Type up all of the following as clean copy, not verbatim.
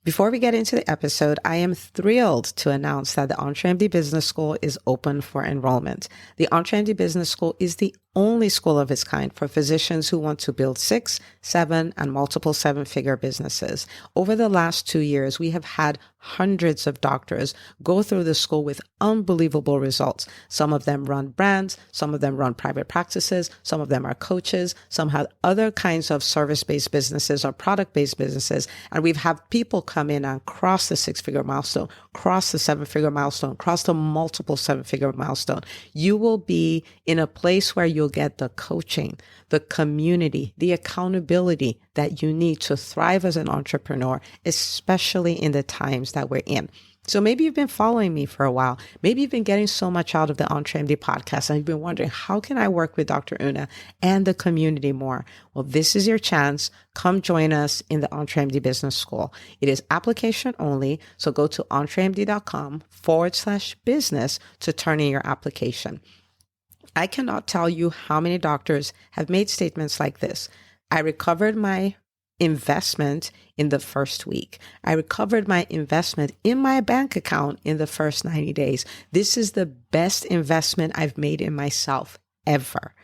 Before we get into the episode, I am thrilled to announce that the EntreMD Business School is open for enrollment. The EntreMD Business School is the only school of its kind for physicians who want to build 6, 7, and multiple 7-figure businesses. Over the last 2 years, we have had hundreds of doctors go through the school with unbelievable results. Some of them run brands, some of them run private practices, some of them are coaches, some have other kinds of service-based businesses or product-based businesses. And we've had people come in and cross the 6-figure milestone, cross the 7-figure milestone, cross the multiple 7-figure milestone. You will be in a place where you'll get the coaching, the community, the accountability that you need to thrive as an entrepreneur, especially in the times that we're in. So maybe you've been following me for a while. Maybe you've been getting so much out of the EntreMD podcast and you've been wondering, how can I work with Dr. Una and the community more? Well, this is your chance. Come join us in the EntreMD Business School. It is application only. So go to entremd.com/business to turn in your application. I cannot tell you how many doctors have made statements like this. I recovered my investment in the first week. I recovered my investment in my bank account in the first 90 days. This is the best investment I've made in myself ever.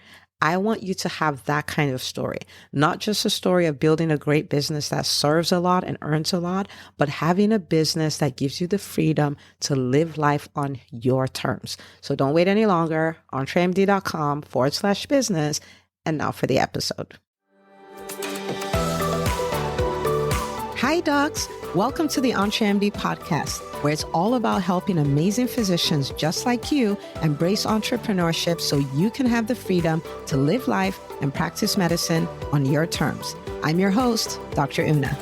I want you to have that kind of story, not just a story of building a great business that serves a lot and earns a lot, but having a business that gives you the freedom to live life on your terms. So don't wait any longer. entremd.com/business. And now for the episode. Hi, docs. Welcome to the EntreMD podcast, where it's all about helping amazing physicians just like you embrace entrepreneurship so you can have the freedom to live life and practice medicine on your terms. I'm your host, Dr. Una.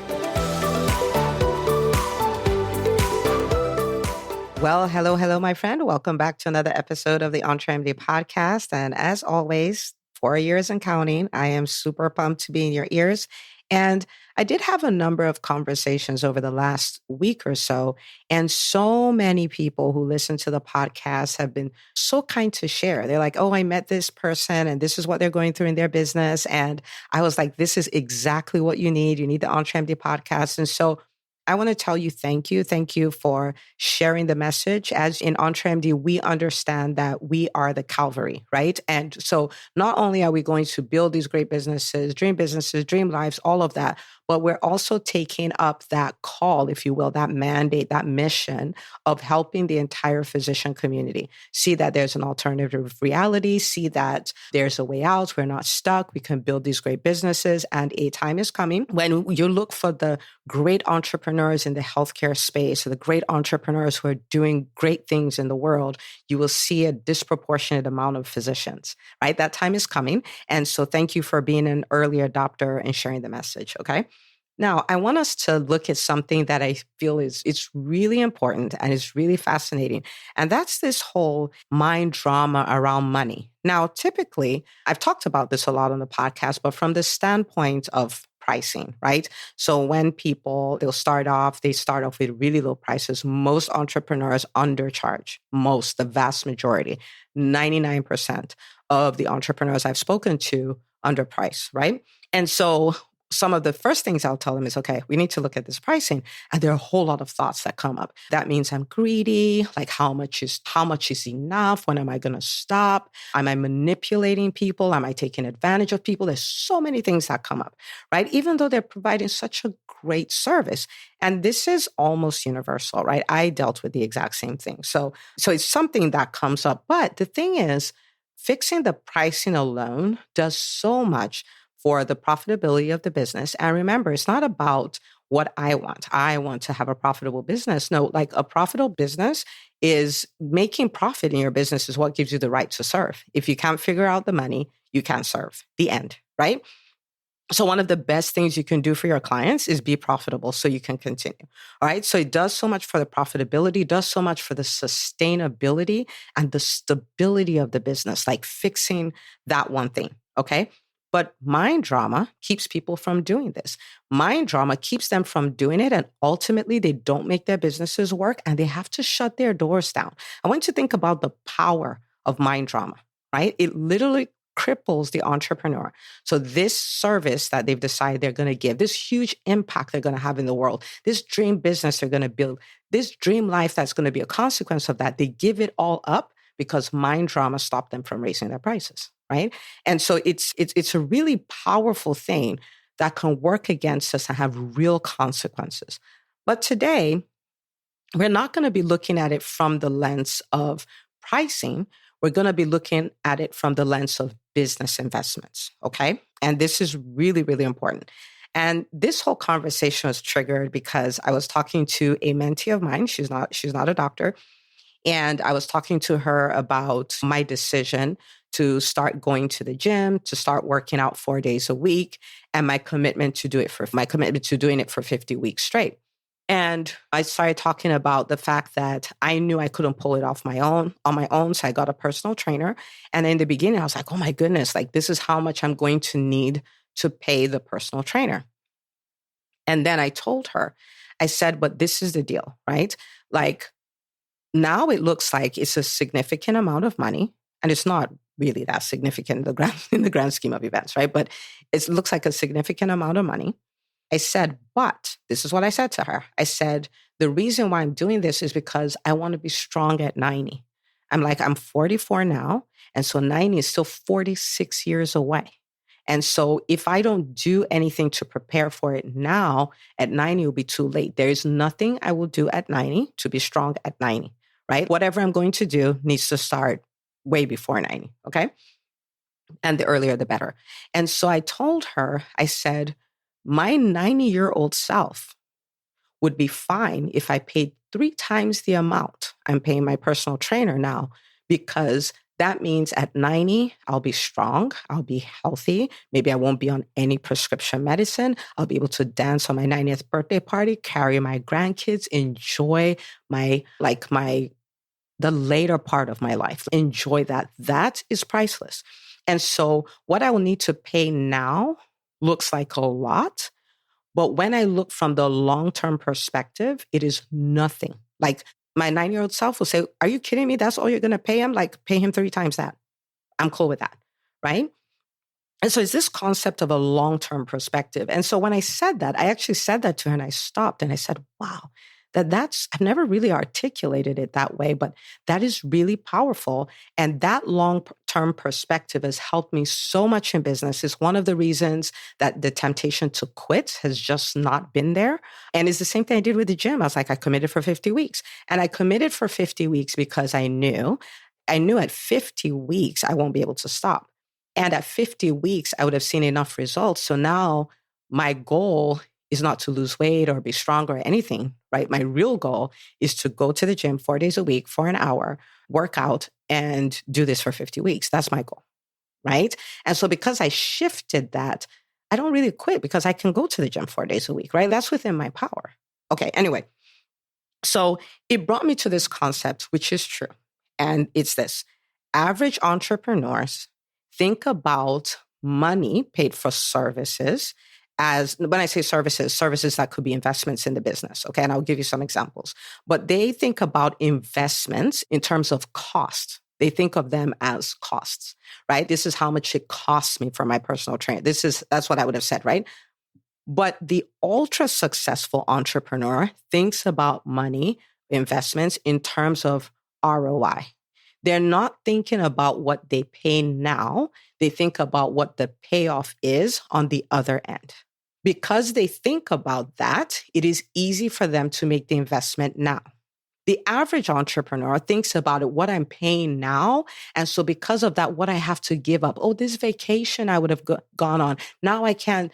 Well, hello, my friend. Welcome back to another episode of the EntreMD podcast. And as always, 4 years and counting, I am super pumped to be in your ears. And I did have a number of conversations over the last week or so, and so many people who listen to the podcast have been so kind to share. They're like, oh, I met this person and this is what they're going through in their business. And I was like, this is exactly what you need. You need the EntreMD podcast. And so I want to tell you thank you. Thank you for sharing the message. As in EntreMD, we understand that we are the Calvary, right? And so not only are we going to build these great businesses, dream lives, all of that, but we're also taking up that call, if you will, that mandate, that mission of helping the entire physician community see that there's an alternative reality, see that there's a way out. We're not stuck. We can build these great businesses. And a time is coming when you look for the great entrepreneurs in the healthcare space, or the great entrepreneurs who are doing great things in the world, you will see a disproportionate amount of physicians, right? That time is coming. And so thank you for being an early adopter and sharing the message, okay? Now, I want us to look at something that I feel it's really important and it's really fascinating. And that's this whole mind drama around money. Now, typically, I've talked about this a lot on the podcast, but from the standpoint of pricing, right? So when people, they start off with really low prices. Most entrepreneurs undercharge, the vast majority, 99% of the entrepreneurs I've spoken to underprice, right? And so some of the first things I'll tell them is, okay, we need to look at this pricing. And there are a whole lot of thoughts that come up. That means I'm greedy. Like how much is enough? When am I going to stop? Am I manipulating people? Am I taking advantage of people? There's so many things that come up, right? Even though they're providing such a great service. And this is almost universal, right? I dealt with the exact same thing. So it's something that comes up. But the thing is, fixing the pricing alone does so much for the profitability of the business. And remember, it's not about what I want. I want to have a profitable business. No, like a profitable business is making profit in your business is what gives you the right to serve. If you can't figure out the money, you can't serve. The end, right? So one of the best things you can do for your clients is be profitable so you can continue. All right. So it does so much for the profitability, does so much for the sustainability and the stability of the business, like fixing that one thing. Okay. But mind drama keeps people from doing this. Mind drama keeps them from doing it. And ultimately, they don't make their businesses work and they have to shut their doors down. I want you to think about the power of mind drama, right? It literally cripples the entrepreneur. So this service that they've decided they're going to give, this huge impact they're going to have in the world, this dream business they're going to build, this dream life that's going to be a consequence of that, they give it all up because mind drama stopped them from raising their prices, right? And so it's a really powerful thing that can work against us and have real consequences. But today, we're not going to be looking at it from the lens of pricing. We're going to be looking at it from the lens of business investments. Okay. And this is really, really important. And this whole conversation was triggered because I was talking to a mentee of mine. She's not a doctor. And I was talking to her about my decision to start going to the gym, to start working out 4 days a week, and my commitment to doing it for 50 weeks straight. And I started talking about the fact that I knew I couldn't pull it off on my own. So I got a personal trainer. And in the beginning, I was like, oh my goodness, like this is how much I'm going to need to pay the personal trainer. And then I told her, I said, but this is the deal, right? Like now it looks like it's a significant amount of money. And it's not really that significant in the grand scheme of events, right? But it looks like a significant amount of money. I said, but this is what I said to her. I said, the reason why I'm doing this is because I want to be strong at 90. I'm 44 now. And so 90 is still 46 years away. And so if I don't do anything to prepare for it now, at 90 it will be too late. There is nothing I will do at 90 to be strong at 90, right? Whatever I'm going to do needs to start way before 90, okay? And the earlier, the better. And so I told her, I said, my 90-year-old self would be fine if I paid 3 times the amount I'm paying my personal trainer now, because that means at 90, I'll be strong, I'll be healthy. Maybe I won't be on any prescription medicine. I'll be able to dance on my 90th birthday party, carry my grandkids, enjoy the later part of my life. Enjoy that. That is priceless. And so what I will need to pay now looks like a lot. But when I look from the long-term perspective, it is nothing. Like my 9-year-old self will say, are you kidding me? That's all you're going to pay him? Like pay him 3 times that. I'm cool with that. Right? And so it's this concept of a long-term perspective. And so when I said that, I actually said that to her and I stopped and I said, wow, I've never really articulated it that way, but that is really powerful. And that long-term perspective has helped me so much in business. It's one of the reasons that the temptation to quit has just not been there. And it's the same thing I did with the gym. I was like, I committed for 50 weeks. And I committed for 50 weeks because I knew at 50 weeks, I won't be able to stop. And at 50 weeks, I would have seen enough results. So now my goal is not to lose weight or be stronger or anything, right? My real goal is to go to the gym 4 days a week for an hour, work out, and do this for 50 weeks. That's my goal, right? And so because I shifted that, I don't really quit because I can go to the gym 4 days a week, right? That's within my power. Okay, anyway. So it brought me to this concept, which is true. And it's this. Average entrepreneurs think about money paid for services as, when I say services that could be investments in the business. Okay. And I'll give you some examples, but they think about investments in terms of cost. They think of them as costs, right? This is how much it costs me for my personal trainer. That's what I would have said, right? But the ultra successful entrepreneur thinks about money investments in terms of ROI. They're not thinking about what they pay now. They think about what the payoff is on the other end. Because they think about that, it is easy for them to make the investment now. The average entrepreneur thinks about it, what I'm paying now. And so because of that, what I have to give up. Oh, this vacation I would have gone on. Now I can't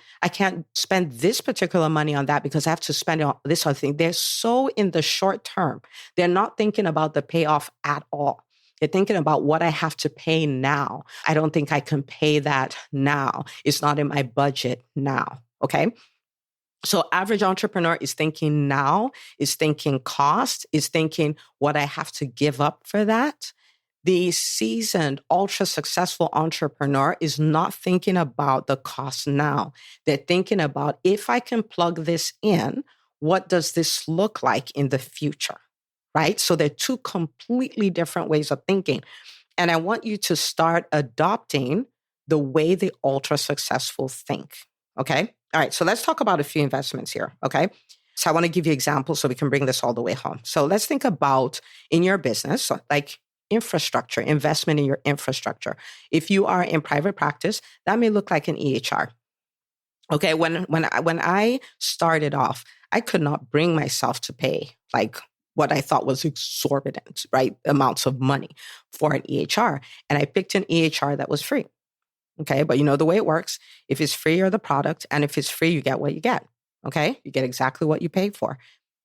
spend this particular money on that because I have to spend it on this other thing. They're so in the short term. They're not thinking about the payoff at all. They're thinking about what I have to pay now. I don't think I can pay that now. It's not in my budget now. Okay. So average entrepreneur is thinking now, is thinking cost, is thinking what I have to give up for that. The seasoned, ultra successful entrepreneur is not thinking about the cost now. They're thinking about, if I can plug this in, what does this look like in the future? Right? So they're 2 completely different ways of thinking. And I want you to start adopting the way the ultra successful think. Okay. All right. So let's talk about a few investments here. Okay. So I want to give you examples so we can bring this all the way home. So let's think about in your business, so like infrastructure, investment in your infrastructure. If you are in private practice, that may look like an EHR. Okay, when I started off, I could not bring myself to pay like what I thought was exorbitant, right? Amounts of money for an EHR. And I picked an EHR that was free. Okay, but you know the way it works. If it's free, you're the product. And if it's free, you get what you get. Okay, you get exactly what you paid for.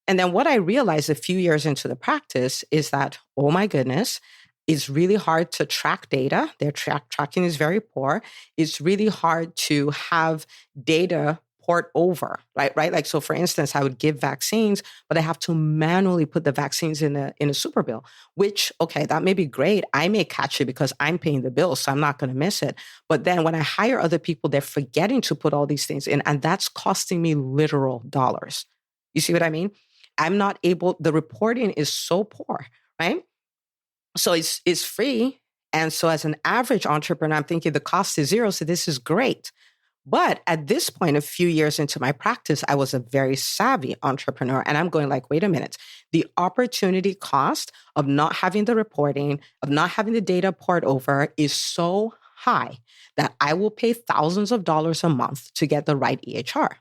And then what I realized a few years into the practice is that, oh my goodness, it's really hard to track data. Their tracking is very poor. It's really hard to have data port over, right? Like, so for instance, I would give vaccines, but I have to manually put the vaccines in a super bill, which, okay, that may be great. I may catch it because I'm paying the bill, so I'm not going to miss it. But then when I hire other people, they're forgetting to put all these things in, and that's costing me literal dollars. You see what I mean? I'm not able, the reporting is so poor, right? So it's free. And so as an average entrepreneur, I'm thinking the cost is zero. So this is great. But at this point, a few years into my practice, I was a very savvy entrepreneur. And I'm going like, wait a minute, the opportunity cost of not having the reporting, of not having the data poured over is so high that I will pay thousands of dollars a month to get the right EHR.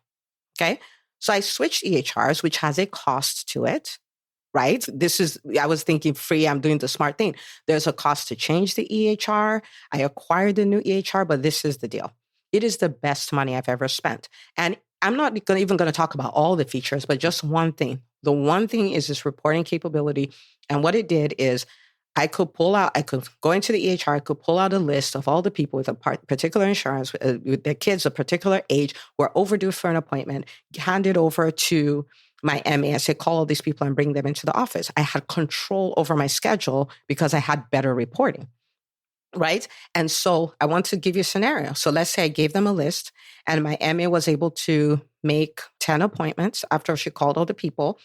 Okay. So I switched EHRs, which has a cost to it, right? I was thinking free, I'm doing the smart thing. There's a cost to change the EHR. I acquired the new EHR, but this is the deal. It is the best money I've ever spent. And I'm not even going to talk about all the features, but just one thing. The one thing is this reporting capability. And what it did is I could go into the EHR, I could pull out a list of all the people with a particular insurance, with their kids, a particular age, who are overdue for an appointment, hand it over to my MA and say, call all these people and bring them into the office. I had control over my schedule because I had better reporting, right? And so I want to give you a scenario. So let's say I gave them a list and my MA was able to make 10 appointments after she called all the people.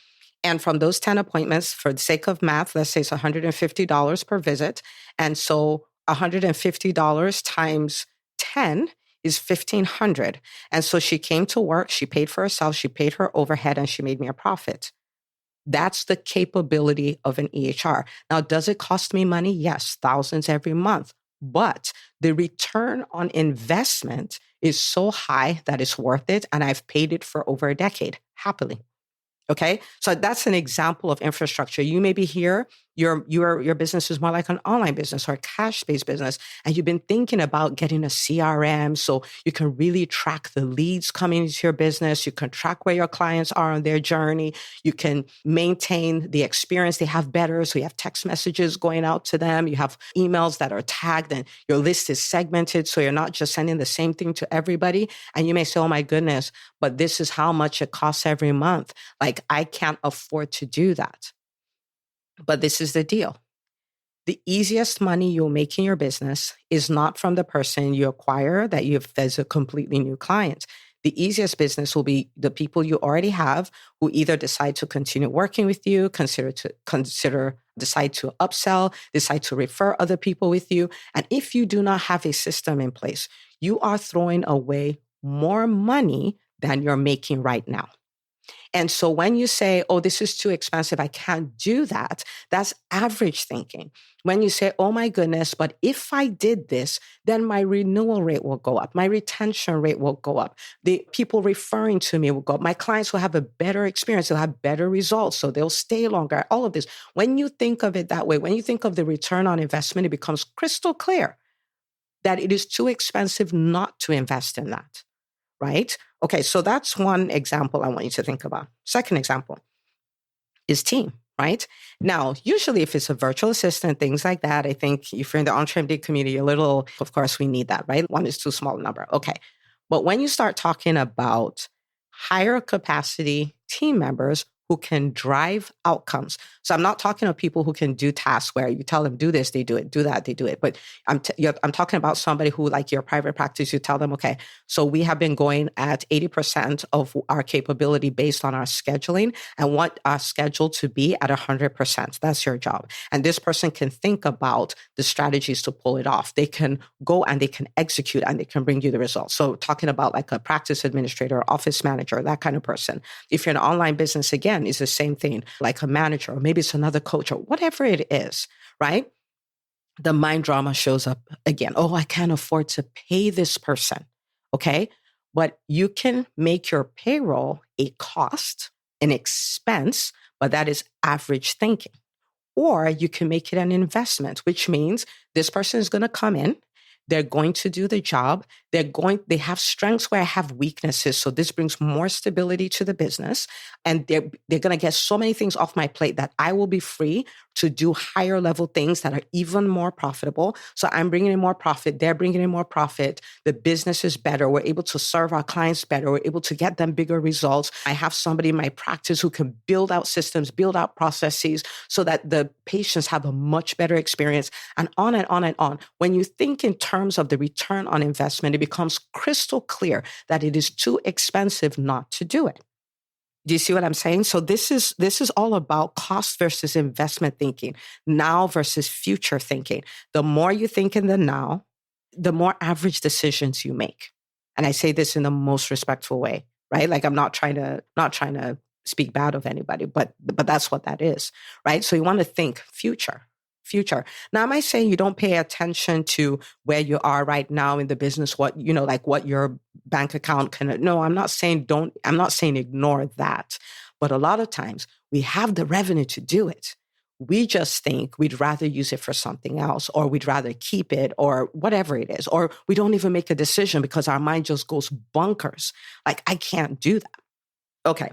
And from those 10 appointments, for the sake of math, let's say it's $150 per visit. And so $150 times 10 is $1,500. And so she came to work, she paid for herself, she paid her overhead, and she made me a profit. That's the capability of an EHR. Now, does it cost me money? Yes, thousands every month. But the return on investment is so high that it's worth it. And I've paid it for over a decade, happily. Okay. So that's an example of infrastructure. You may be here, your business is more like an online business or a cash-based business, and you've been thinking about getting a CRM so you can really track the leads coming into your business. You can track where your clients are on their journey. You can maintain the experience they have better. So you have text messages going out to them. You have emails that are tagged and your list is segmented. So you're not just sending the same thing to everybody. And you may say, oh my goodness, but this is how much it costs every month. Like, I can't afford to do that. But this is the deal. The easiest money you'll make in your business is not from the person you acquire as a completely new client. The easiest business will be the people you already have who either decide to continue working with you, decide to upsell, decide to refer other people with you. And if you do not have a system in place, you are throwing away more money than you're making right now. And so when you say, oh, this is too expensive, I can't do that, that's average thinking. When you say, oh my goodness, but if I did this, then my renewal rate will go up. My retention rate will go up. The people referring to me will go up. My clients will have a better experience. They'll have better results. So they'll stay longer. All of this. When you think of it that way, when you think of the return on investment, it becomes crystal clear that it is too expensive not to invest in that. Right? Okay, so that's one example I want you to think about. Second example is team, right? Now, usually if it's a virtual assistant, things like that, I think if you're in the EntreMD community, of course, we need that, right? One is too small a number. Okay. But when you start talking about higher capacity team members who can drive outcomes. So I'm not talking about people who can do tasks where you tell them do this, they do it, do that, they do it. But I'm talking about somebody who, like your private practice, you tell them, okay, so we have been going at 80% of our capability based on our scheduling and want our schedule to be at 100%. That's your job. And this person can think about the strategies to pull it off. They can go and they can execute and they can bring you the results. So talking about like a practice administrator, office manager, that kind of person. If you're an online business, again, it's the same thing, like a manager, or maybe it's another coach or whatever it is, right? The mind drama shows up again. Oh, I can't afford to pay this person. Okay. But you can make your payroll a cost, an expense, but that is average thinking. Or you can make it an investment, which means this person is going to come in. They're going to do the job. They have strengths where I have weaknesses. So this brings more stability to the business. And they're going to get so many things off my plate that I will be free to do higher level things that are even more profitable. So I'm bringing in more profit. They're bringing in more profit. The business is better. We're able to serve our clients better. We're able to get them bigger results. I have somebody in my practice who can build out systems, build out processes so that the patients have a much better experience, and on and on and on. When you think in terms of the return on investment, it becomes crystal clear that it is too expensive not to do it. Do you see what I'm saying? So this is all about cost versus investment thinking, now versus future thinking. The more you think in the now, the more average decisions you make. And I say this in the most respectful way, right? Like I'm not trying to speak bad of anybody, but that's what that is, right? So you want to think future. Now, am I saying you don't pay attention to where you are right now in the business, what your bank account can? No, I'm not saying ignore that. But a lot of times we have the revenue to do it. We just think we'd rather use it for something else, or we'd rather keep it, or whatever it is, or we don't even make a decision because our mind just goes bonkers. Like, I can't do that. Okay.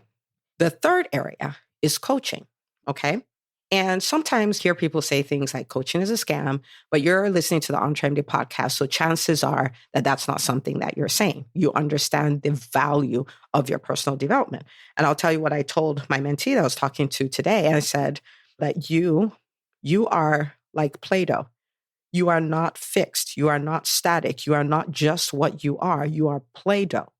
The third area is coaching. Okay. And sometimes hear people say things like coaching is a scam, but you're listening to the entrepreneurial podcast. So chances are that that's not something that you're saying. You understand the value of your personal development. And I'll tell you what I told my mentee that I was talking to today. I said that you are like Play-Doh. You are not fixed. You are not static. You are not just what you are. You are Play-Doh.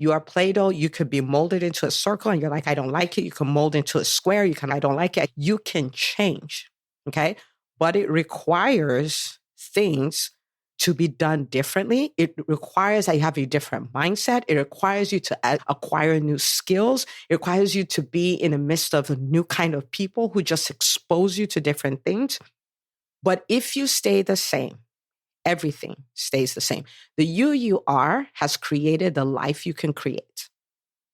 You are Play-Doh. You could be molded into a circle and you're like, I don't like it. You can mold into a square. I don't like it. You can change. Okay. But it requires things to be done differently. It requires that you have a different mindset. It requires you to acquire new skills. It requires you to be in the midst of a new kind of people who just expose you to different things. But if you stay the same, everything stays the same. The you are has created the life you can create.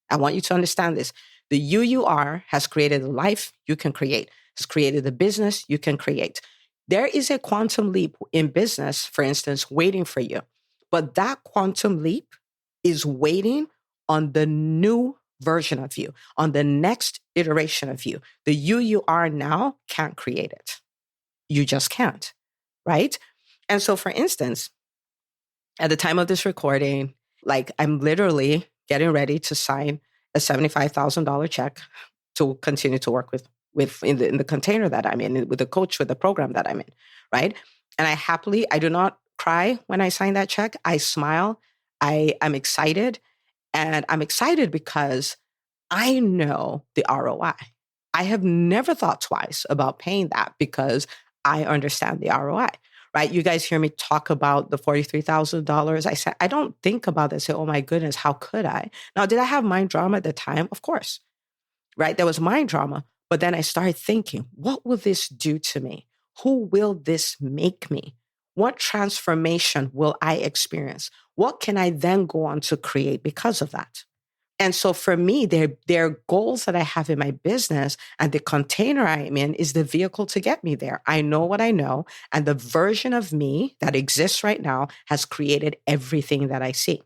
I want you to understand this. The you are has created the life you can create, has created the business you can create. There is a quantum leap in business, for instance, waiting for you. But that quantum leap is waiting on the new version of you, on the next iteration of you. The you are now can't create it. You just can't, right? And so, for instance, at the time of this recording, like I'm literally getting ready to sign a $75,000 check to continue to work with in the container that I'm in, with the coach, with the program that I'm in, right? And I do not cry when I sign that check. I smile. I'm excited. And I'm excited because I know the ROI. I have never thought twice about paying that because I understand the ROI. Right? You guys hear me talk about the $43,000. I said, I don't think about it. Say, oh my goodness, how could I? Now, did I have mind drama at the time? Of course, right? There was mind drama. But then I started thinking, what will this do to me? Who will this make me? What transformation will I experience? What can I then go on to create because of that? And so for me, there are goals that I have in my business, and the container I'm in is the vehicle to get me there. I know what I know, and the version of me that exists right now has created everything that I see.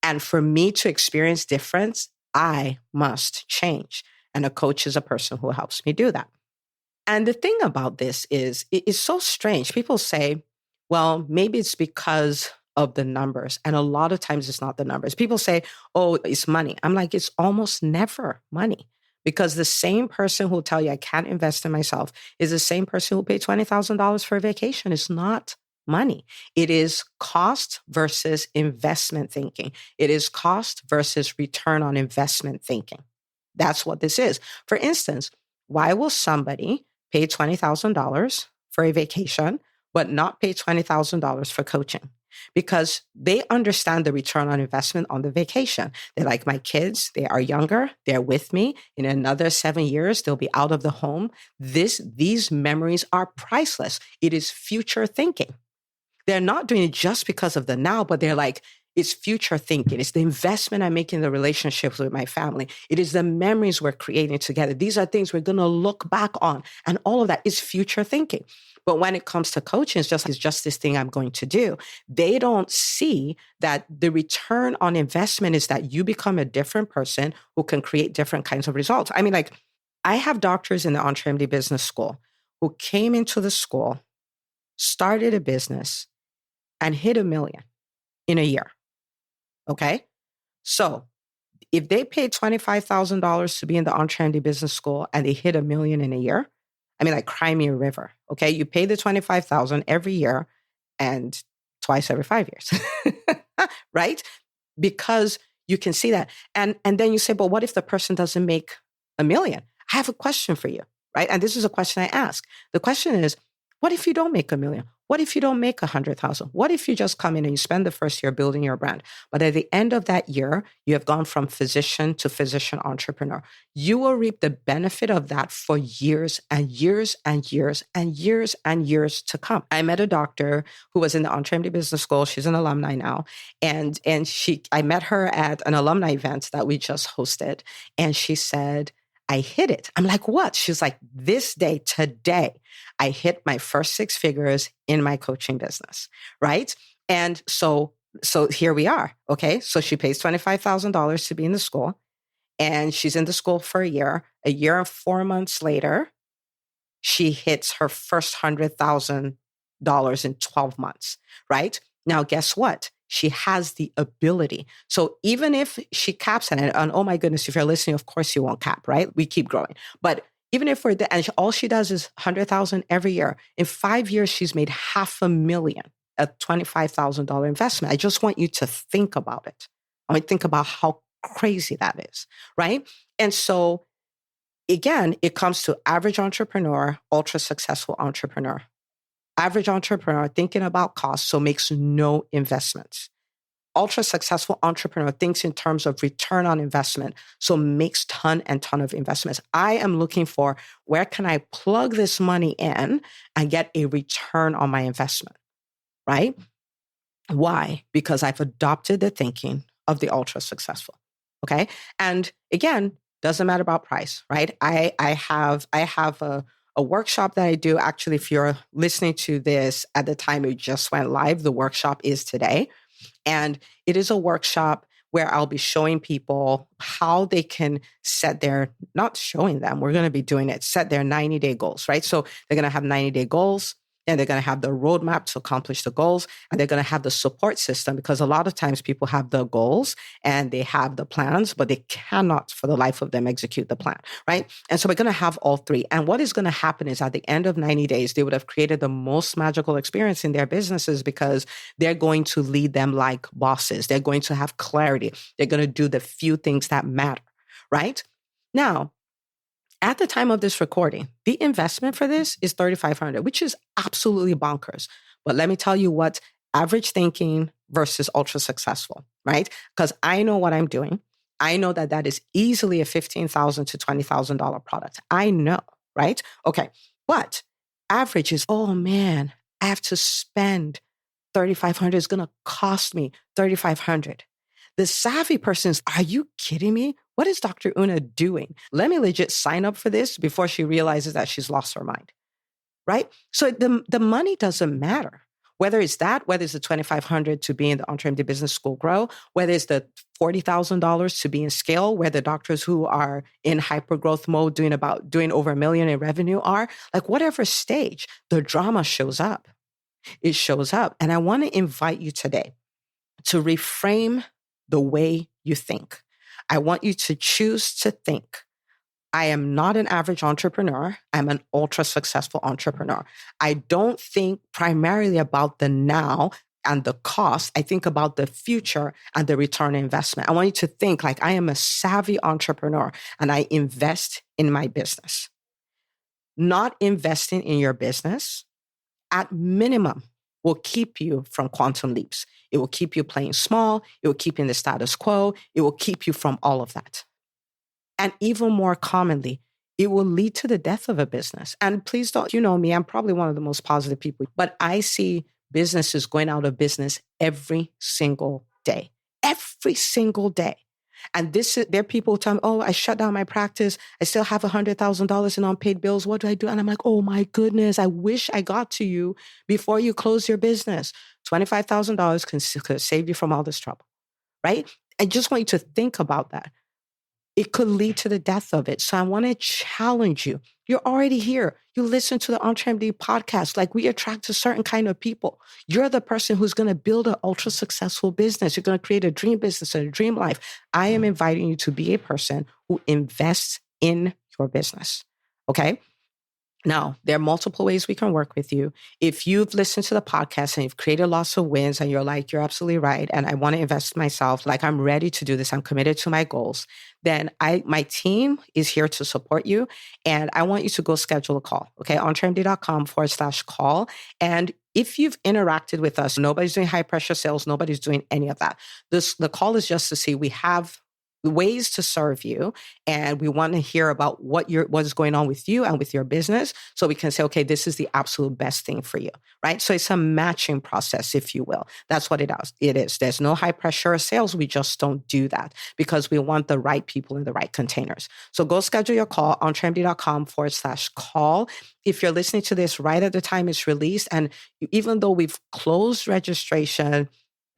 And for me to experience difference, I must change. And a coach is a person who helps me do that. And the thing about this is, it is so strange. People say, well, maybe it's because of the numbers. And a lot of times it's not the numbers. People say, oh, it's money. I'm like, it's almost never money, Because the same person who will tell you I can't invest in myself is the same person who will pay $20,000 for a vacation. It's not money. It is cost versus investment thinking. It is cost versus return on investment thinking. That's what this is. For instance, why will somebody pay $20,000 for a vacation, but not pay $20,000 for coaching? Because they understand the return on investment on the vacation. They're like, my kids, they are younger, they're with me. In another 7 years, they'll be out of the home. These memories are priceless. It is future thinking. They're not doing it just because of the now, but they're like, it's future thinking. It's the investment I make in the relationships with my family. It is the memories we're creating together. These are things we're going to look back on. And all of that is future thinking. But when it comes to coaching, it's just this thing I'm going to do. They don't see that the return on investment is that you become a different person who can create different kinds of results. I mean, like, I have doctors in the EntreMD Business School who came into the school, started a business, and hit 1 million in a year. Okay. So if they paid $25,000 to be in the EntreMD Business School and they hit 1 million in a year, I mean, like Crimea River. Okay. You pay the 25,000 every year and twice every 5 years, right? Because you can see that. And then you say, but what if the person doesn't make 1 million? I have a question for you, right? And this is a question I ask. The question is, what if you don't make 1 million? What if you don't make 100,000? What if you just come in and you spend the first year building your brand, but at the end of that year, you have gone from physician to physician entrepreneur? You will reap the benefit of that for years and years and years and years and years to come. I met a doctor who was in the EntreMD Business School. She's an alumni now. And I met her at an alumni event that we just hosted. And she said, I hit it. I'm like, what? She's like, this day, today, I hit my first 6 figures in my coaching business, right? And so here we are, okay? So she pays $25,000 to be in the school, and she's in the school for a year. A year and 4 months later, she hits her first $100,000 in 12 months, right? Now, guess what? She has the ability. So even if she caps it, and oh my goodness, if you're listening, of course you won't cap, right? We keep growing. But even if all she does is 100,000 every year, in 5 years, she's made $500,000, a $25,000 investment. I just want you to think about it. I mean, think about how crazy that is, right? And so again, it comes to average entrepreneur, ultra successful entrepreneur. Average entrepreneur thinking about costs, so makes no investments. Ultra successful entrepreneur thinks in terms of return on investment, so makes ton of investments. I am looking for, where can I plug this money in and get a return on my investment, right? Why? Because I've adopted the thinking of the ultra successful. Okay. And again, doesn't matter about price, right? I have a workshop that I do. Actually, if you're listening to this at the time it just went live, the workshop is today. And it is a workshop where I'll be showing people how they can not showing them, we're going to be doing it, set their 90-day goals, right? So they're going to have 90-day goals. And they're going to have the roadmap to accomplish the goals. And they're going to have the support system, because a lot of times people have the goals and they have the plans, but they cannot for the life of them execute the plan, right? And so we're going to have all 3. And what is going to happen is at the end of 90 days, they would have created the most magical experience in their businesses, because they're going to lead them like bosses. They're going to have clarity. They're going to do the few things that matter, right? Now, at the time of this recording, the investment for this is $3,500, which is absolutely bonkers. But let me tell you what average thinking versus ultra successful, right? Because I know what I'm doing. I know that is easily a $15,000 to $20,000 product. I know, right? Okay. But average is, oh man, I have to spend $3,500. It's going to cost me $3,500. The savvy person is, are you kidding me? What is Dr. Una doing? Let me legit sign up for this before she realizes that she's lost her mind, right? So the money doesn't matter. Whether it's the $2,500 to be in the EntreMD Business School grow, whether it's the $40,000 to be in scale, where the doctors who are in hyper growth mode doing over $1 million in revenue are, like whatever stage, the drama shows up. It shows up. And I want to invite you today to reframe the way you think. I want you to choose to think I am not an average entrepreneur. I'm an ultra successful entrepreneur. I don't think primarily about the now and the cost. I think about the future and the return on investment. I want you to think like I am a savvy entrepreneur and I invest in my business. Not investing in your business at minimum will keep you from quantum leaps. It will keep you playing small. It will keep you in the status quo. It will keep you from all of that. And even more commonly, it will lead to the death of a business. And please don't, you know me, I'm probably one of the most positive people, but I see businesses going out of business every single day, every single day. And there are people who tell me, oh, I shut down my practice. I still have $100,000 in unpaid bills. What do I do? And I'm like, oh my goodness, I wish I got to you before you close your business. $25,000 could save you from all this trouble, right? I just want you to think about that. It could lead to the death of it. So I want to challenge you. You're already here. You listen to the EntreMD podcast. Like, we attract a certain kind of people. You're the person who's going to build an ultra successful business. You're going to create a dream business and a dream life. I am inviting you to be a person who invests in your business. Okay? Now, there are multiple ways we can work with you. If you've listened to the podcast and you've created lots of wins and you're like, you're absolutely right, and I want to invest in myself, like I'm ready to do this, I'm committed to my goals, then my team is here to support you. And I want you to go schedule a call, okay? entremd.com/call. And if you've interacted with us, nobody's doing high pressure sales, nobody's doing any of that. The call is just to see we have ways to serve you. And we want to hear about what is going on with you and with your business. So we can say, okay, this is the absolute best thing for you, right? So it's a matching process, if you will. That's what it is. There's no high pressure sales. We just don't do that because we want the right people in the right containers. So go schedule your call on entremd.com/call. If you're listening to this right at the time it's released, and even though we've closed registration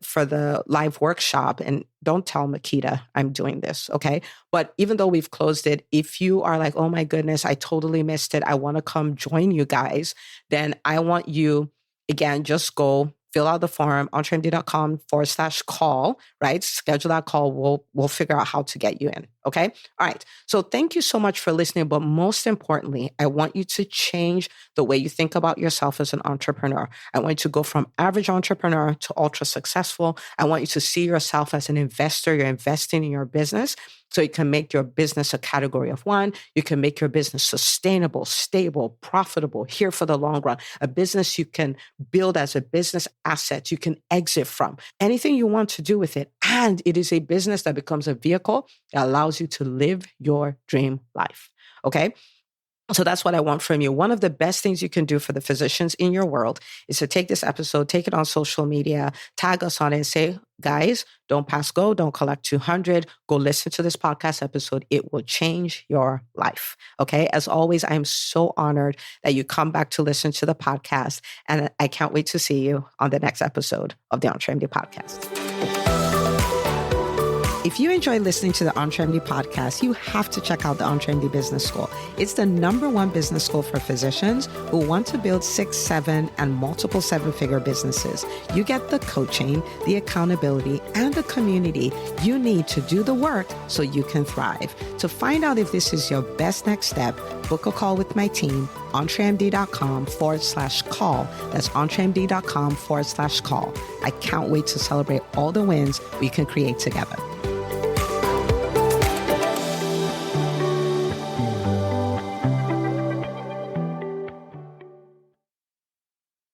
for the live workshop, and don't tell Makita I'm doing this, okay? But even though we've closed it, if you are like, oh my goodness, I totally missed it, I want to come join you guys, then I want you, again, just go fill out the form on entremd.com/call, right? Schedule that call. We'll figure out how to get you in. Okay. All right. So thank you so much for listening. But most importantly, I want you to change the way you think about yourself as an entrepreneur. I want you to go from average entrepreneur to ultra successful. I want you to see yourself as an investor. You're investing in your business. So you can make your business a category of one. You can make your business sustainable, stable, profitable, here for the long run. A business you can build as a business asset, you can exit from. Anything you want to do with it. And it is a business that becomes a vehicle that allows you to live your dream life. Okay? So that's what I want from you. One of the best things you can do for the physicians in your world is to take this episode, take it on social media, tag us on it and say, guys, don't pass go, don't collect 200, go listen to this podcast episode. It will change your life. Okay. As always, I'm so honored that you come back to listen to the podcast, and I can't wait to see you on the next episode of the EntreMD podcast. If you enjoy listening to the EntreMD podcast, you have to check out the EntreMD Business School. It's the #1 business school for physicians who want to build 6, 7, and multiple 7-figure businesses. You get the coaching, the accountability, and the community you need to do the work so you can thrive. To find out if this is your best next step, book a call with my team, entremd.com/call. That's entremd.com/call. I can't wait to celebrate all the wins we can create together.